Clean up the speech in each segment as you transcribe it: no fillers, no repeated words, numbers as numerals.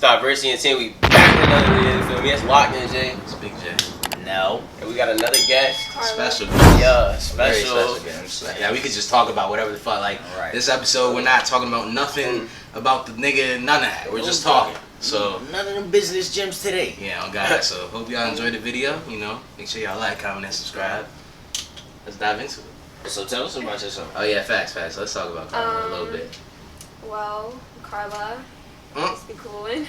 Diversity and 10, we back with another video, you feel me? It's LockedNJaay. It's Big J. No. And we got another guest. Special. Yeah, Very special. guest. Yeah, we could just talk about whatever the fuck. Like, this episode, we're not talking about nothing about the nigga, none of that. We're just talking. So none of them business gems today. Yeah, oh God. So hope y'all enjoyed the video. You know, make sure y'all like, comment, and subscribe. Let's dive into it. So tell us about yourself. Oh yeah, facts. Let's talk about Carla a little bit. Well, Carla, let's be coolin'.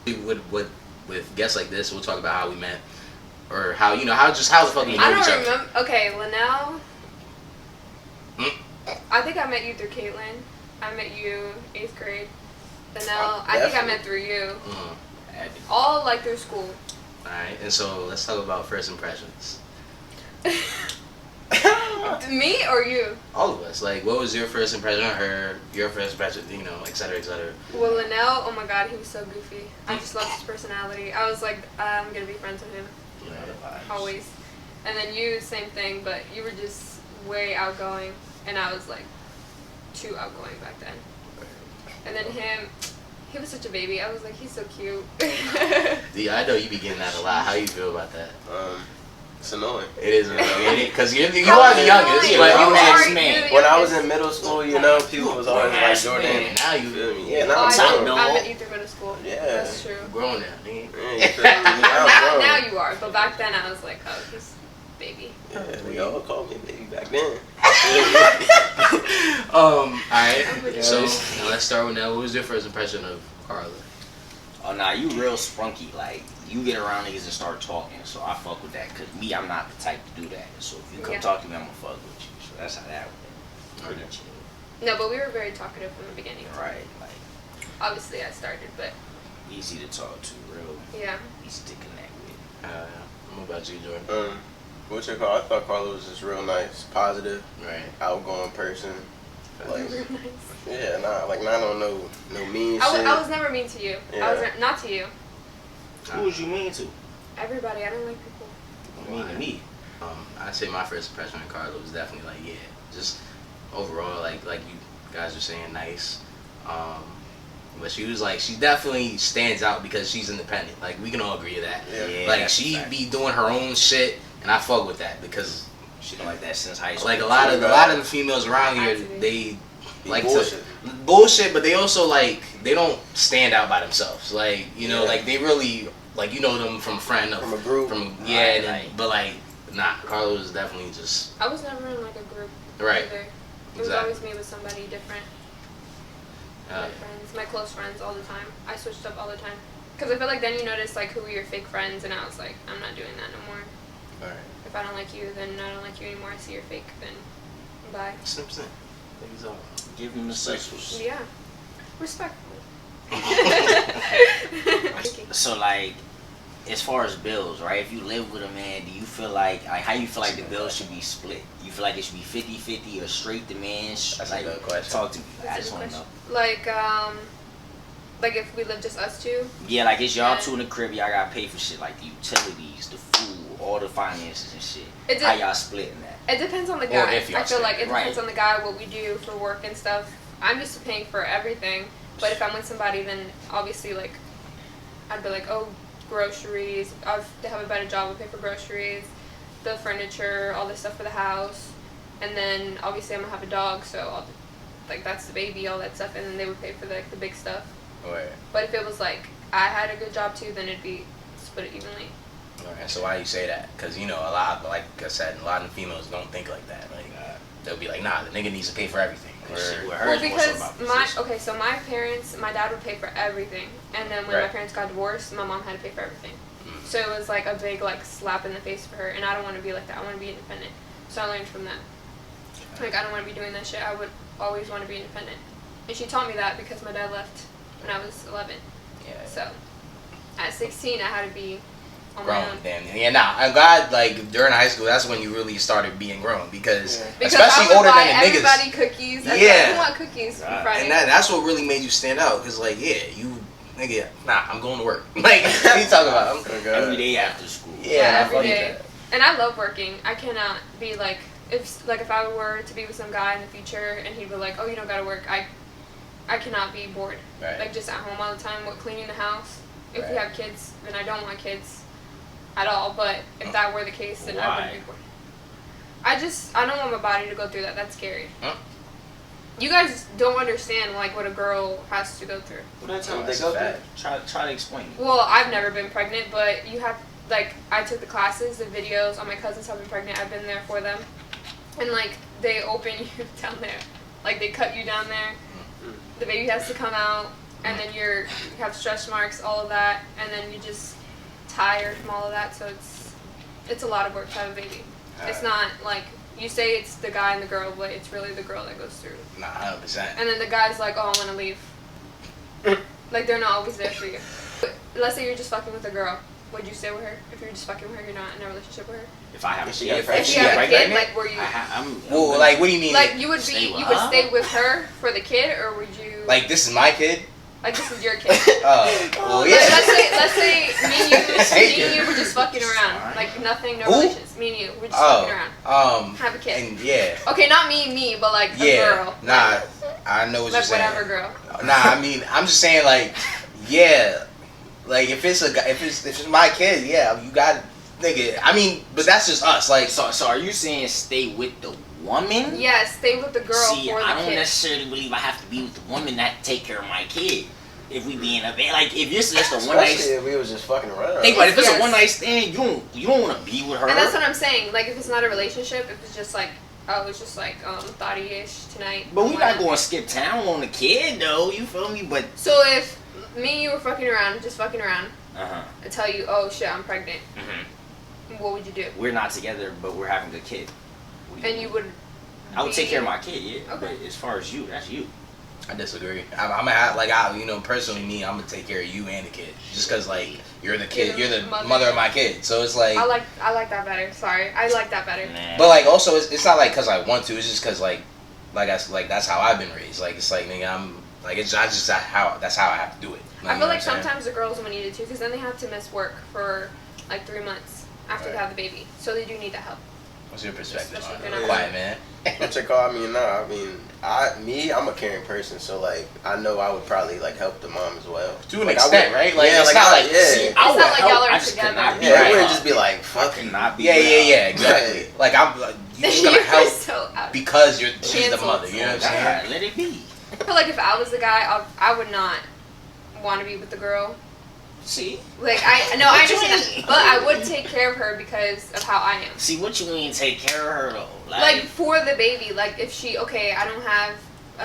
With guests like this, we'll talk about how we met, or how how the fuck we know each other. I don't remember. Okay, Linnell. I think I met you through Caitlin. I met you 8th grade. Linnell, I think I met through you. All like through school. Alright, and so let's talk about first impressions. Me or you? All of us. Like, what was your first impression of her? Your first impression, et cetera, et cetera. Well, Linnell, oh my God, he was so goofy. I just loved his personality. I was like, I'm gonna be friends with him. Always. And then you, same thing, but you were just way outgoing, and I was like too outgoing back then. And then him, he was such a baby. I was like, he's so cute. Yeah, I know you be getting that a lot. How you feel about that? It's annoying. It is annoying. Because you are the youngest. But I'm next man. When I was in middle school, people was always like, Jordan. Now you feel me? Yeah, now I'm I met you through middle school. Yeah. That's true. Grown now, nigga. Now you are, but back then I was like, oh, he's baby. Yeah, they all called me baby back then. Alright. So now let's start with that. What was your first impression of Carla? Oh, nah, you real spunky. Like, you get around niggas and start talking, so I fuck with that. Cause me, I'm not the type to do that. So if you come talk to me, I'm gonna fuck with you. So that's how that went. Pretty chill. No, but we were very talkative from the beginning. Right, like. Obviously, I started, but. Easy to talk to, real. Yeah. Easy to connect with. What about you, Jordan? What's your call? I thought Carla was just real nice, positive, outgoing person. Like, yeah, not on no mean shit. I was never mean to you. Yeah. I was not to you. Who was you mean to? Everybody. I don't like people. Mean to me. I'd say my first impression of Carla was definitely like, just overall, like you guys were saying, nice. But she was like, she definitely stands out because she's independent. Like, we can all agree to that. Yeah. Like, she be doing her own shit, and I fuck with that because she been like that since high school. Like a lot of the females around here, they like bullshit, but they also like they don't stand out by themselves. Like like they really like them from a friend, from a group, but like nah, Carla was definitely just. I was never in like a group. Right. Either. It was always me with somebody different. My friends, my close friends, all the time. I switched up all the time because I feel like then you notice like who were your fake friends, and I was like, I'm not doing that no more. Alright. If I don't like you, then I don't like you anymore. I see you're fake, then bye. 100%. Give them the socials. Yeah. Respectfully. So like, as far as bills, right? If you live with a man, do you feel like how you feel like the bills should be split? You feel like it should be 50-50 or straight the man? That's like, a good question. Talk to me. I just want to know. Like if we live just us two? Yeah, like it's y'all two in the crib, y'all gotta pay for shit like the utilities, the food, all the finances and shit. How y'all splitting that? It depends on the guy. I feel like it depends on the guy, what we do for work and stuff. I'm used to paying for everything, but if I'm with somebody, then obviously like I'd be like, oh, groceries. I'll have a better job. I'll pay for groceries, the furniture, all this stuff for the house, and then obviously I'm gonna have a dog, so that's the baby, all that stuff, and then they would pay for the big stuff. Right. But if it was like I had a good job too, then it'd be split it evenly. Alright, so why do you say that? Because a lot, like I said, a lot of females don't think like that. Like they'll be like, nah, the nigga needs to pay for everything. Well, because my parents, my dad would pay for everything, and then when my parents got divorced, my mom had to pay for everything. So it was like a big like slap in the face for her, and I don't want to be like that. I want to be independent. So I learned from that. Like I don't want to be doing that shit. I would always want to be independent, and she taught me that because my dad left when I was 11. Yeah. So at 16, I had to be on grown. my own. Damn. Yeah, nah. I'm glad like during high school, that's when you really started being grown because Because especially I would older buy than the niggas. everybody cookies. I want cookies for Friday. And that's what really made you stand out because like nigga, nah, I'm going to work. Like what are you talking about? Every day after school. Yeah, every day. And I love working. I cannot be like if I were to be with some guy in the future and he'd be like, oh, you don't gotta work, I I cannot be bored. Right. Like, just at home all the time, cleaning the house. If we have kids, then I don't want kids at all. But if that were the case, then I wouldn't be bored. I don't want my body to go through that. That's scary. Huh? You guys don't understand, like, what a girl has to go through. Well, that's how they go through. Try to explain it. Well, I've never been pregnant, but you have, like, I took the classes, the videos, all my cousins have been pregnant. I've been there for them. And, like, they open you down there. Like, they cut you down there. The baby has to come out, and then you have stretch marks, all of that, and then you're just tired from all of that. So it's a lot of work to have a baby. It's not like you say it's the guy and the girl, but it's really the girl that goes through. Nah, 100%. And then the guy's like, oh, I want to leave. Like, they're not always there for you. Let's say you're just fucking with a girl. Would you stay with her? If you're just fucking with her, you're not in a relationship with her? If I have a kid, if you have a kid, like, were you? Well, like, what do you mean? Like, you would stay with her for the kid, or would you? Like, this is my kid. Like, this is your kid. Well, yeah. Let's say me and you were just fucking around. Like, nothing, no relations. Me and you, we're just fucking around. Have a kid. And yeah. Okay, not me, but like a girl. Nah, I know what you're saying. Like, whatever girl. Nah, I mean, I'm just saying, like, yeah. Like, if it's my kid, yeah, you got, nigga. I mean, but that's just us. Like, so are you saying stay with the woman? Yeah, stay with the girl. See, for the I don't kid. necessarily believe I have to be with the woman that take care of my kid. If we be in a bed, like if it's just a one night, if we was just fucking around. Think about it, if it's a one night stand, you don't want to be with her. And that's what I'm saying. Like, if it's not a relationship, if it's just like, oh, it's just like thotty-ish tonight. But we not going to skip town on the kid though. You feel me? But so if me and you were fucking around, just fucking around, I tell you, oh shit, I'm pregnant. What would you do? We're not together, but we're having a kid. And you would. I would take care of my kid, yeah. Okay. But as far as you, that's you. I disagree. I'm gonna have, you know, personally, me, I'm gonna take care of you and the kid, just cause like you're the kid, you're the mother of my kid. So it's like I like that better. Sorry, I like that better. But like also, it's not like cause I want to. It's just cause like that's how I've been raised. Like it's like nigga, I'm like that's how I have to do it. Like, I feel like sometimes the girls will need it too, cause then they have to miss work for like 3 months after they have the baby, so they do need that help. What's your perspective on it? Quiet man. What's your call? I'm a caring person, so like I know I would probably like help the mom as well. To an extent, right? Like yeah, it's not like it's not like y'all are together. Yeah, it wouldn't just be like fucking not be. Yeah, exactly. Like I'm you just gonna help because she's the mother. You know what I'm saying? Let it be. I feel like if I was the guy, I would not want to be with the girl. See? Like, I understand that. But I would take care of her because of how I am. See, what you mean take care of her, though? Like for the baby. Like, if I don't have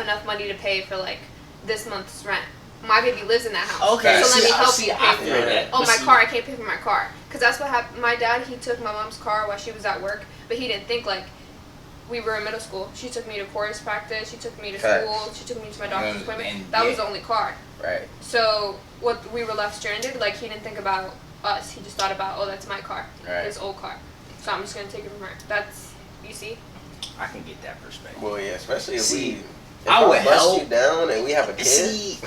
enough money to pay for, like, this month's rent. My baby lives in that house. Okay. So let me help you pay for that. it. Oh, my car. I can't pay for my car. Because that's what happened. My dad, he took my mom's car while she was at work. But he didn't think, like, we were in middle school. She took me to chorus practice. She took me to school. She took me to my doctor's appointment. That was the only car. Right. So we were left stranded. Like, he didn't think about us. He just thought about, oh, that's my car. Right. His old car. So I'm just gonna take it from her. That's, you see. I can get that perspective. Well, yeah, especially if I would bust you down and we have a kid. See,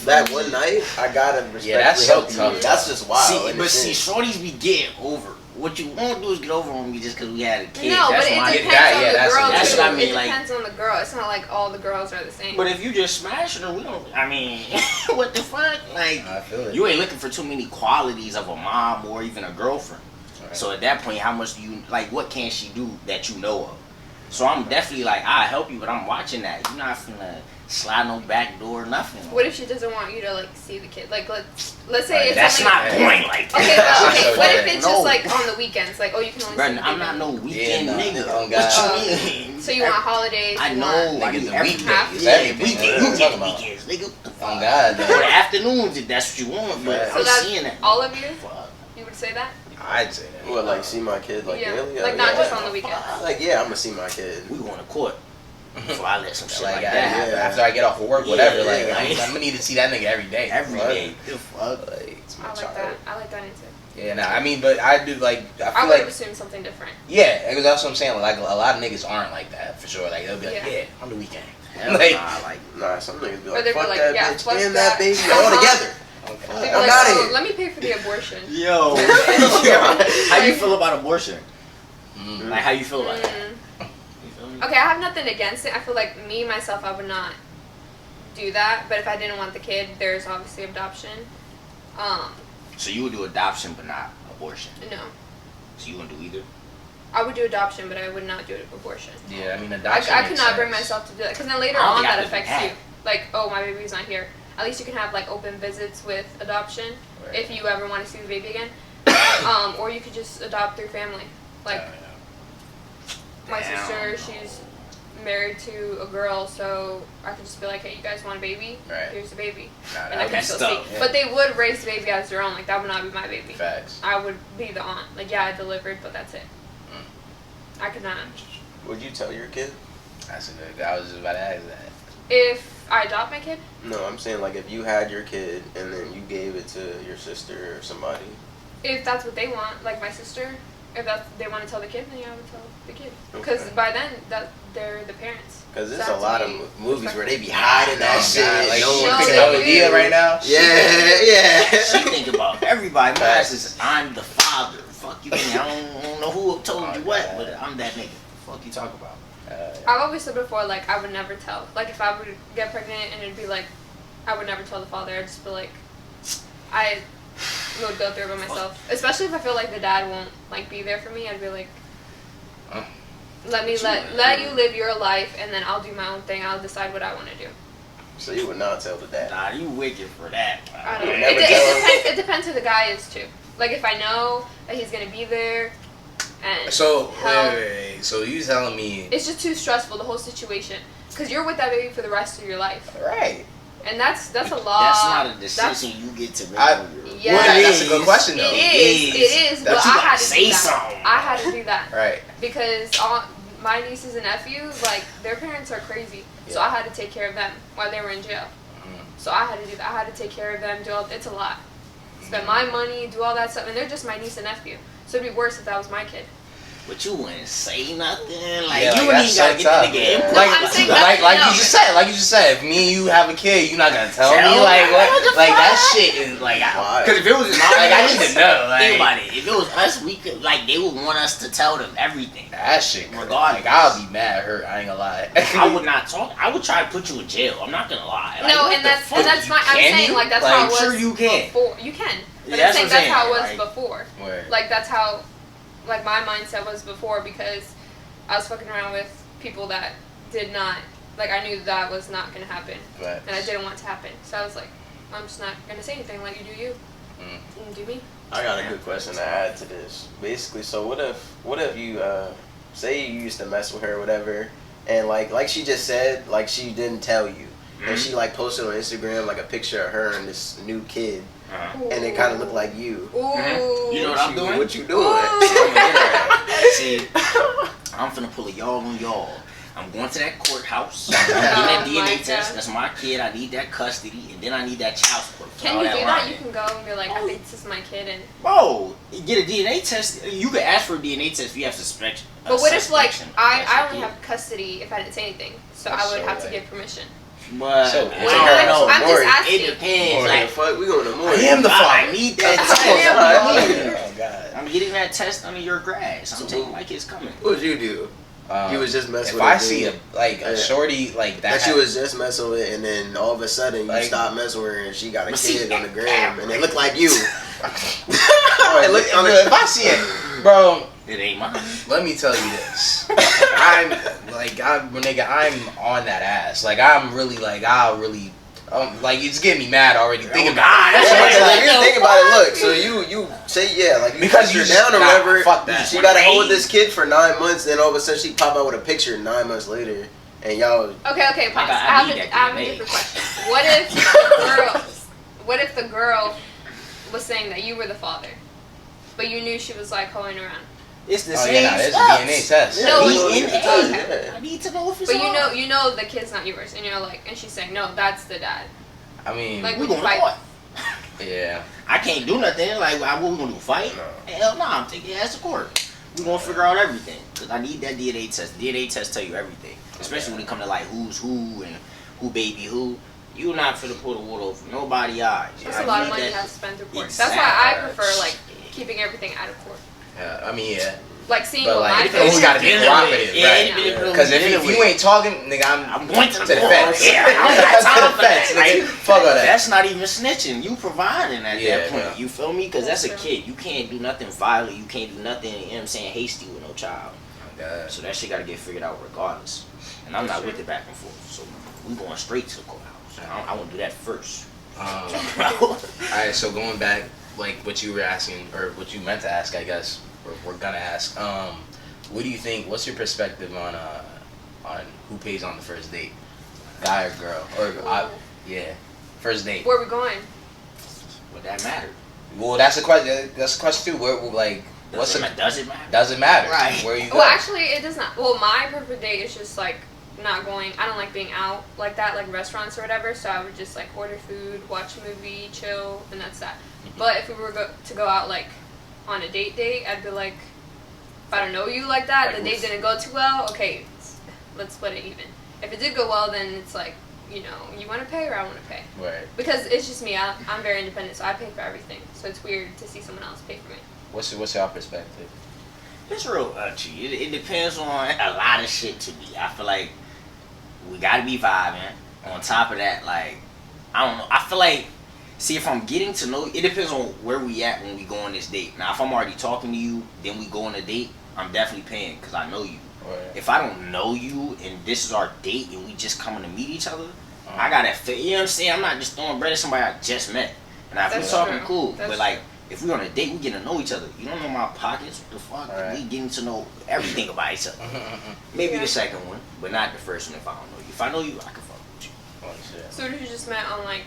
that one night, I gotta respectfully that's so help tough. you. That's just wild. See, shorties be getting over. What you won't do is get over on me just because we had a kid. No, that's but it depends on the girl. That's what I mean. It depends on the girl. It's not like all the girls are the same. But if you just smashing her, we don't. I mean, what the fuck? Like, I feel it. You ain't looking for too many qualities of a mom or even a girlfriend. Right. So at that point, how much do you like? What can she do that you know of? So I'm definitely like, I help you, but I'm watching that. You're not finna slide no back door, nothing. What if she doesn't want you to like see the kid? Like let's say it's that's only, not going like that. Okay. What if it's just like on the weekends? Like, oh, you can only see the I'm not no weekend nigga. Oh, what you mean? So you want holidays? I know. Niggas the weekdays. Yeah, weekends. You get weekends, nigga. Oh God. Or the afternoons if that's what you want. But so I'm that's seeing that. All of you? You would say that? I'd say that. What, like see my kid like daily? Like not just on the weekends. Like I'm gonna see my kid. We going to court. Before I let some shit like that happen. Yeah. After I get off of work, whatever. Yeah, I'm gonna need to see that nigga every day. Every day. I like that answer. Yeah, nah, I mean, but I do like. I would have assumed something different. Yeah, because that's what I'm saying. Like a lot of niggas aren't like that for sure. Like they'll be like, yeah on the weekend. Nah, some niggas be like, fuck that bitch fuck and that baby all together. Okay. I'm out of here. Let me pay for the abortion. Yo. How you feel about abortion? Like how you feel about that? Okay, I have nothing against it. I feel like myself, I would not do that. But if I didn't want the kid, there's obviously adoption. So you would do adoption, but not abortion? No. So you wouldn't do either? I would do adoption, but I would not do abortion. Yeah, I mean, adoption. I could not bring myself to do that, because then later on that affects you. Like, oh, my baby's not here. At least you can have like open visits with adoption if you ever want to see the baby again. Or you could just adopt through family. Like my sister, she's married to a girl, so I could just be like, hey, you guys want a baby? Right. Here's the baby. Nah, and I can still see. Yeah. But they would raise the baby as their own. Like, that would not be my baby. Facts. I would be the aunt. Like, yeah, I delivered, but that's it. I could not. Would you tell your kid? That's a good. I was just about to ask that. If I adopt my kid? No, I'm saying like if you had your kid and then you gave it to your sister or somebody. If that's what they want, like my sister, if they want to tell the kid, then yeah, I would tell the kid. Because by then, they're the parents. Because there's a lot of movies where they be hiding that shit. Like, no one thinking about Leah right now? Yeah. She think about everybody. My ass is, I'm the father. Fuck you, man. I don't know who told you what, but I'm that nigga. Fuck you talk about. I've always said before, like, I would never tell. Like, if I would get pregnant and it'd be like, I would never tell the father. I'd just be like, I would go through it by myself. Especially if I feel like the dad won't, like, be there for me. I'd be like, let you live your life, and then I'll do my own thing. I'll decide what I want to do. So you would not tell the dad? Nah, you wicked for that. I don't know. It depends who the guy is, too. Like, if I know that he's going to be there, and so, wait. So you telling me... It's just too stressful, the whole situation. Because you're with that baby for the rest of your life. Right. And that's a lot. That's not a decision you get to make. Yeah, that's a good question, though. It is. But I had to do that. Something. I had to do that. Right. Because my nieces and nephews, like, their parents are crazy. So I had to take care of them while they were in jail. So I had to do that. I had to take care of them. It's a lot. Spend my money, do all that stuff. And they're just my niece and nephew. So it'd be worse if that was my kid. But you wouldn't say nothing. Like, yeah, you wouldn't even gotta get the nigga input. Like you just said, if me and you have a kid, you're not gonna tell me. Like, what? Like, that shit is like, because if it was my like, I need to know. Like, think about it. If it was us, we could, like, they would want us to tell them everything. That shit, regardless. Like, I'll be mad hurt. I ain't gonna lie. I would not talk. I would try to put you in jail. I'm not gonna lie. Like, no, and that's fine. I'm saying, like, that's how it was. Sure, you can. Before. You can. But Yeah, I'm saying that's how it was like, before. Word. Like, that's how, like, my mindset was before, because I was fucking around with people that did not, like, I knew that was not going to happen. Right. And I didn't want it to happen. So I was like, I'm just not going to say anything. Like, you do you. And do me. I got a good question to add to this. Basically, so what if you, say you used to mess with her or whatever, and, like she just said, like, she didn't tell you. And she, like, posted on Instagram, like, a picture of her and this new kid. And it kind of looked like you. Ooh. You know what I'm doing? What you doing? See, I'm finna pull a y'all on y'all. I'm going to that courthouse. I need that DNA test. That's my kid. I need that custody, and then I need that child support. Can you do that? You can go and be like, I think this is my kid, and bro, you get a DNA test. You can ask for a DNA test if you have suspicion. But what if, like, I only have custody if I didn't say anything, so I would have to give permission. But so, I'm just asking. It depends. Like, fuck, we going to more. I am the father. I need that test. Oh God. I'm getting that test under your grass. I'm taking my kids coming. What would you do? You was just messing with If I see a shorty like that you was just messing with, and then all of a sudden you stop messing with her, and she got a kid on the gram, and it looked like you. If I see it, bro. It ain't mine. Let me tell you this. I'm on that ass. Like, I'm really, like, like, it's getting me mad already thinking about it. Like, you think about it, look, so you say, like, because you're down or whatever, fuck that. She gotta hold this kid for 9 months, then all of a sudden she pop out with a picture 9 months later, and y'all... Okay, pause. I have a different question. What if the girl was saying that you were the father, but you knew she was, like, hoeing around? It's the same. It's a DNA test. No, I need to know if it's. But you know the kid's not yours, and you're like, and she's saying, no, that's the dad. I mean, like, we gonna fight. Yeah. I can't do nothing. Like, what we gonna do? Fight? No. Hell no! I'm taking your ass to court. We gonna figure out everything, cause I need that DNA test. DNA test tell you everything, especially when it come to like who's who and who baby who. You're not finna pull the wool over nobody's eyes. That's a lot of money you have to spend through court. Exactly. That's why I prefer like keeping everything out of court. Yeah, I mean, yeah. like seeing but what like, my it's gotta be cooperative, right? Because if you ain't talking, nigga, I'm going to the fence. Yeah, I'm not to the fence. Like, fuck all that. That's not even snitching. You providing at that point. Yeah. You feel me? Because that's a kid. You can't do nothing violent. You can't do nothing, you know what I'm saying, hasty with no child. God. So that shit got to get figured out regardless. And I'm not with it back and forth. So we going straight to the courthouse. I want to do that first. Alright, so going back, like what you were asking, or what you meant to ask, I guess, or we're gonna ask. What do you think? What's your perspective on who pays on the first date, guy or girl, or first date? Where we going? Would that matter? Well, that's a question. That's a question too. Where like, does it matter? Doesn't matter. Right. Where you go? Well, actually, it does not. Well, my perfect date is just like not going. I don't like being out like that, like restaurants or whatever. So I would just like order food, watch a movie, chill, and that's that. But if we were to go out like on a date, I'd be like, if I don't know you like that, like the date didn't go too well. Okay, let's split it even. If it did go well, then it's like, you want to pay or I want to pay. Right. Because it's just me. I'm very independent, so I pay for everything. So it's weird to see someone else pay for me. What's your perspective? It's real touchy. It depends on a lot of shit to me. I feel like we gotta be vibing. On top of that, like, I don't know. I feel like, see, if I'm getting to know, it depends on where we at when we go on this date. Now, if I'm already talking to you, then we go on a date, I'm definitely paying because I know you. Right. If I don't know you and this is our date and we just coming to meet each other, I gotta feel, you know what I'm saying? I'm not just throwing bread at somebody I just met. And if we're talking, cool. But like, if we're on a date, we get to know each other. You don't know my pockets. What the fuck? Right. We getting to know everything about each other. Maybe the second one, but not the first one if I don't know you. If I know you, I can fuck with you. Oh, shit. So what if you just met on like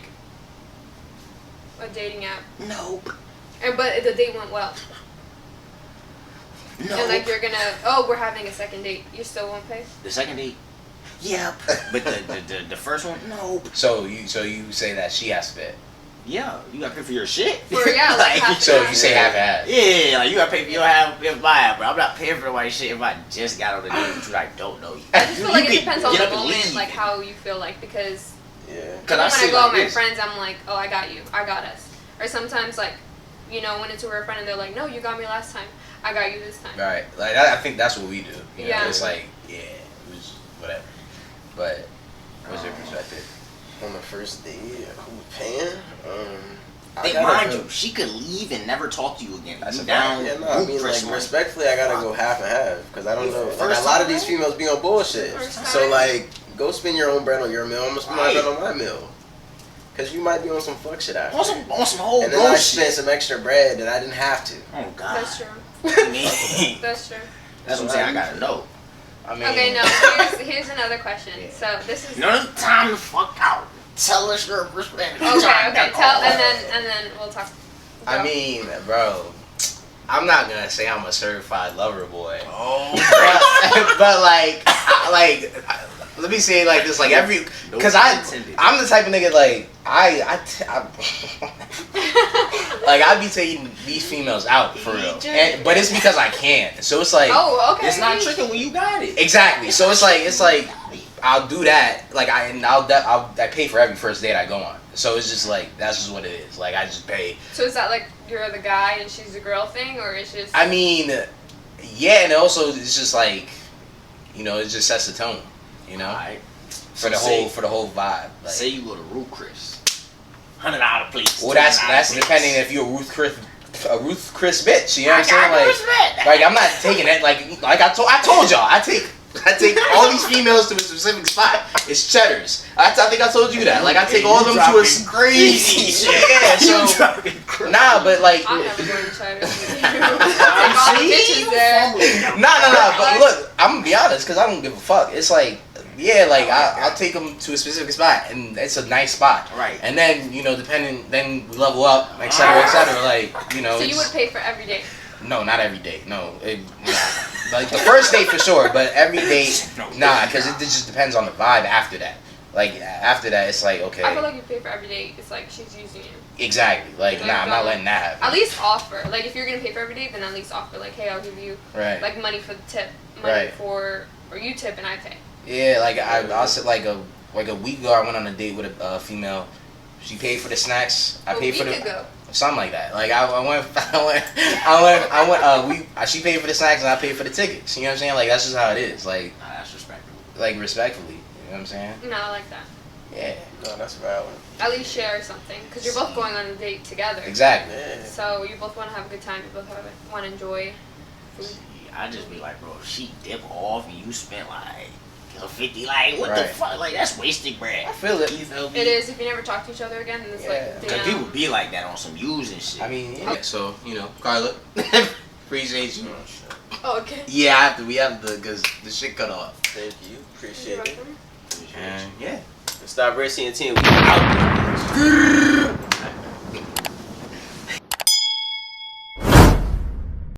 a dating app? Nope. But the date went well. No. And like you're gonna, we're having a second date. You still won't pay? The second date? Yep. But the first one? Nope. So you say that she has to pay? Yeah, you gotta pay for your shit. So you say half and half. Yeah, like you gotta pay for your half and my half, bro. I'm not paying for nobody's shit if I just got on the date with you. I don't know you. I just feel like it depends on the moment, like how you feel like, because when I go with my friends, I'm like, I got you, I got us. Or sometimes like, when it's a friend and they're like, no, you got me last time, I got you this time. Right, like I think that's what we do. Yeah. It's like, it was whatever. But what's your perspective? On the first date, who's paying? Mind you, she could leave and never talk to you again. That's down. Yeah, no, I mean, like, respectfully, I gotta go half and half because I don't know. Like, a lot of these females be on bullshit. So like, go spend your own bread on your meal. I'm gonna spend my bread on my meal. Cause you might be on some fuck shit after. On some whole and then I spent some extra bread that I didn't have to. Oh God. That's true. That's true. That's what I'm saying. I gotta know. I mean, okay, no. Here's another question. Yeah. So this is no time to fuck out. Tell us your perspective. Okay. Tell and then we'll talk. I mean, bro, I'm not gonna say I'm a certified lover boy. Oh. but let me say it like this, like because I'm the type of nigga like like I be taking these females out for real, but it's because I can. So it's like, it's not tricking when you got it. Exactly. So it's like I'll do that. Like I pay for every first date I go on. So it's just like that's just what it is. Like I just pay. So is that like you're the guy and she's the girl thing, or it's just? I mean, yeah, and also it's just like, it just sets the tone. Right. For the whole vibe. Like, say you go to Ruth Chris, $100 please. Well, that's depending if you're a Ruth Chris bitch. You know what I'm saying? Like I'm not taking it. Like I told y'all, I take all these females to a specific spot. It's Cheddar's. I think I told you that. Like I take all of them to a crazy shit. Yeah, so but like I'm never going to Cheddar's. Take all the bitches there. No. But look, I'm gonna be honest, because I don't give a fuck. It's like, I'll take them to a specific spot, and it's a nice spot. Right. And then then we level up, et cetera, Like So you would pay for every date? No, not every date. No, like the first date for sure, but every date, nah, because it just depends on the vibe after that. Like after that, it's like okay. I feel like you pay for every date. It's like she's using you. Exactly. Like I'm not letting that happen. At least offer. Like if you're gonna pay for every date, then at least offer. Like hey, I'll give you like money for the tip, money for, or you tip and I pay. Yeah, like I said like a week ago, I went on a date with a female. She paid for the snacks. I paid for the. Something like that. Like I went. She paid for the snacks and I paid for the tickets. You know what I'm saying? Like that's just how it is. Like that's respectable. Like respectfully. You know what I'm saying? No, I like that. Yeah. No, that's valid. At least share something, because you're both going on a date together. Exactly. Yeah. So you both want to have a good time. You both want to enjoy food. See, I just be like, bro, if she dip off and you spent like 50, like what the fuck? Like that's wasted bread. I feel it. You feel me? It is. If you never talk to each other again, then it's like, Because damn. people be like that on some using shit. I mean, yeah. So Carla, appreciate you. Oh, okay. Yeah, I have to. We have to, because the shit cut off. Thank you. Appreciate it. And yeah. Stop racing your team. We out there.